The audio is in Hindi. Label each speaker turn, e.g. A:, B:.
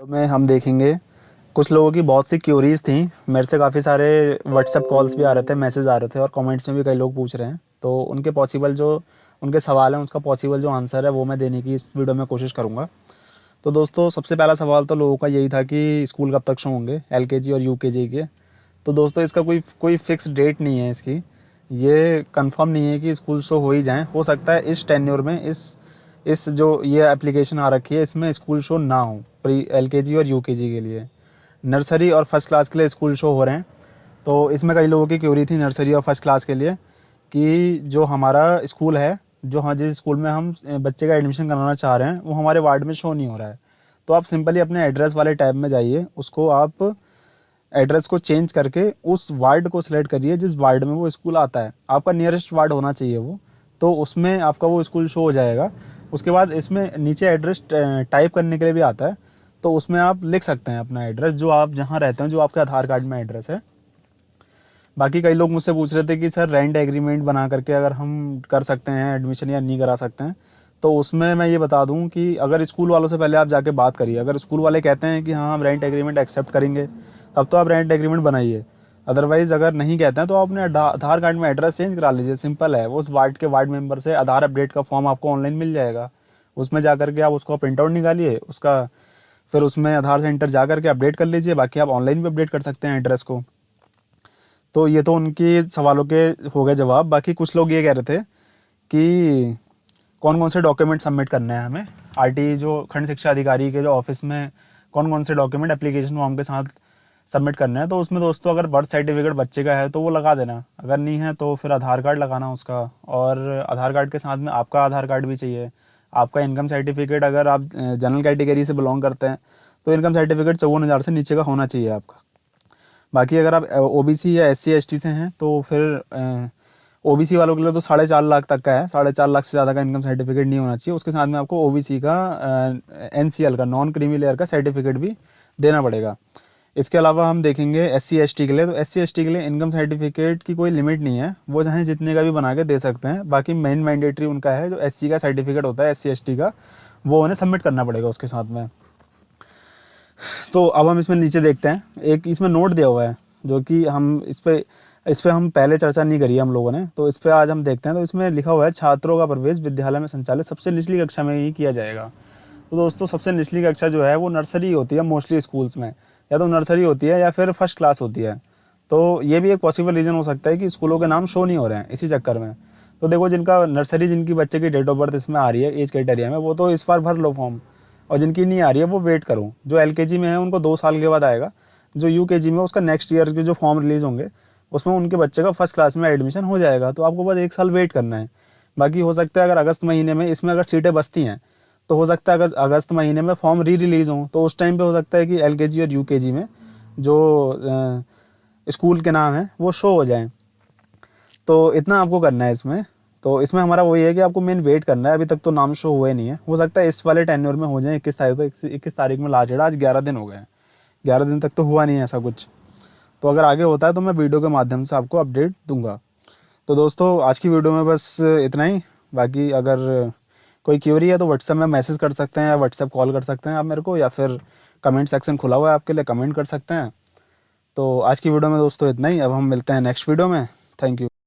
A: में हम देखेंगे कुछ लोगों की बहुत सी क्यूरीज थी। मेरे से काफ़ी सारे व्हाट्सएप कॉल्स भी आ रहे थे, मैसेज आ रहे थे और कमेंट्स में भी कई लोग पूछ रहे हैं। तो उनके पॉसिबल जो उनके सवाल हैं उसका पॉसिबल जो आंसर है वो मैं देने की इस वीडियो में कोशिश करूँगा। तो दोस्तों, सबसे पहला सवाल तो लोगों का यही था कि स्कूल कब तक शुरू होंगे, एलकेजी और यूकेजी के। तो दोस्तों, इसका कोई कोई फिक्स डेट नहीं है इसकी। ये कंफर्म नहीं है कि स्कूल शो हो ही जाएँ। हो सकता है इस टेन्योर में इस जो ये एप्लीकेशन आ रखी है इसमें स्कूल शो ना हो प्री एलकेजी और यूकेजी के लिए। नर्सरी और फर्स्ट क्लास के लिए स्कूल शो हो रहे हैं। तो इसमें कई लोगों की क्यूरी थी नर्सरी और फर्स्ट क्लास के लिए कि जो हमारा स्कूल है, जो हाँ जिस स्कूल में हम बच्चे का एडमिशन कराना चाह रहे हैं वो हमारे वार्ड में शो नहीं हो रहा है। तो आप सिंपली अपने एड्रेस वाले टैब में जाइए, उसको आप एड्रेस को चेंज करके उस वार्ड को सिलेक्ट करिए जिस वार्ड में वो स्कूल आता है। आपका नियरेस्ट वार्ड होना चाहिए वो, तो उसमें आपका वो स्कूल शो हो जाएगा। उसके बाद इसमें नीचे एड्रेस टाइप करने के लिए भी आता है, तो उसमें आप लिख सकते हैं अपना एड्रेस जो आप जहाँ रहते हैं, जो आपके आधार कार्ड में एड्रेस है। बाकी कई लोग मुझसे पूछ रहे थे कि सर रेंट एग्रीमेंट बना करके अगर हम कर सकते हैं एडमिशन या नहीं करा सकते हैं। तो उसमें मैं ये बता दूं कि अगर स्कूल वालों से पहले आप जाके बात करिए। अगर स्कूल वाले कहते हैं कि हाँ हम रेंट एग्रीमेंट एक्सेप्ट करेंगे, तब तो आप रेंट एग्रीमेंट बनाइए। अदरवाइज़ अगर नहीं कहते हैं तो आप अपने आधार कार्ड में एड्रेस चेंज करा लीजिए, सिंपल है। वो उस वार्ड के वार्ड मेंबर से आधार अपडेट का फॉर्म आपको ऑनलाइन मिल जाएगा। उसमें जा करके आप उसको प्रिंट आउट निकालिए उसका, फिर उसमें आधार सेंटर जा करके अपडेट कर लीजिए। बाकी आप ऑनलाइन भी अपडेट कर सकते हैं एड्रेस को। तो ये तो उनकी सवालों के हो गए जवाब। बाकी कुछ लोग ये कह रहे थे कि कौन कौन से डॉक्यूमेंट सबमिट करने हैं हमें, आरटी जो खंड शिक्षा अधिकारी के जो ऑफिस में कौन कौन से डॉक्यूमेंट एप्लीकेशन फॉर्म के साथ सबमिट करने हैं। तो उसमें दोस्तों अगर बर्थ सर्टिफिकेट बच्चे का है तो वो लगा देना, अगर नहीं है तो फिर आधार कार्ड लगाना उसका। और आधार कार्ड के साथ में आपका आधार कार्ड भी चाहिए, आपका इनकम सर्टिफिकेट। अगर आप जनरल कैटेगरी से बिलोंग करते हैं तो इनकम सर्टिफिकेट 54,000 से नीचे का होना चाहिए आपका। बाकी अगर आप ओबीसी या एससी एसटी से हैं तो फिर ओबीसी वालों के लिए तो 4.5 लाख तक का है। 4.5 लाख से ज़्यादा का इनकम सर्टिफिकेट नहीं होना चाहिए। उसके साथ में आपको ओबीसी का एनसीएल का नॉन क्रीमी लेयर का सर्टिफिकेट भी देना पड़ेगा। इसके अलावा हम देखेंगे एससी एसटी के लिए। तो एससी एसटी के लिए इनकम सर्टिफिकेट की कोई लिमिट नहीं है, वो चाहे जितने का भी बना के दे सकते हैं। बाकी मेन मैंडेटरी उनका है जो एससी का सर्टिफिकेट होता है एससी एसटी का, वो उन्हें सबमिट करना पड़ेगा उसके साथ में। तो अब हम इसमें नीचे देखते हैं, एक इसमें नोट दिया हुआ है जो कि हम इस पे हम पहले चर्चा नहीं करी है हम लोगों ने, तो इस पे आज हम देखते हैं। तो इसमें लिखा हुआ है छात्रों का प्रवेश विद्यालय में संचालित सबसे निचली कक्षा में ही किया जाएगा। तो दोस्तों, सबसे निचली कक्षा जो है वो नर्सरी होती है मोस्टली स्कूल्स में, या तो नर्सरी होती है या फिर फर्स्ट क्लास होती है। तो ये भी एक पॉसिबल रीज़न हो सकता है कि स्कूलों के नाम शो नहीं हो रहे हैं इसी चक्कर में। तो देखो, जिनका नर्सरी, जिनकी बच्चे की डेट ऑफ बर्थ इसमें आ रही है एज क्राइटेरिया में, वो तो इस बार भर लो फॉर्म। और जिनकी नहीं आ रही है वो वेट करो। जो एलकेजी में है उनको 2 साल के बाद आएगा। जो यूकेजी में उसका नेक्स्ट ईयर के जो फॉर्म रिलीज़ होंगे उसमें उनके बच्चे का फर्स्ट क्लास में एडमिशन हो जाएगा। तो आपको बस 1 साल वेट करना है। बाकी हो सकता है अगर अगस्त महीने में इसमें अगर सीटें बचती हैं तो हो सकता है अगर अगस्त महीने में फॉर्म रिलीज़ हों तो उस टाइम पे हो सकता है कि एलकेजी और यूकेजी में जो स्कूल के नाम हैं वो शो हो जाएं। तो इतना आपको करना है इसमें। तो इसमें हमारा वही है कि आपको मेन वेट करना है। अभी तक तो नाम शो हुए नहीं है, हो सकता है इस वाले टेन्योर में हो जाए। 21 तारीख में लास्ट डेट, आज 11 दिन हो गए हैं। 11 दिन तक तो हुआ नहीं है ऐसा कुछ। तो अगर आगे होता है तो मैं वीडियो के माध्यम से आपको अपडेट दूंगा। तो दोस्तों, आज की वीडियो में बस इतना ही। बाकी अगर कोई क्यूरी है तो व्हाट्सएप में मैसेज कर सकते हैं या व्हाट्सएप कॉल कर सकते हैं आप मेरे को, या फिर कमेंट सेक्शन खुला हुआ है आपके लिए, कमेंट कर सकते हैं। तो आज की वीडियो में दोस्तों इतना ही। अब हम मिलते हैं नेक्स्ट वीडियो में। Thank you.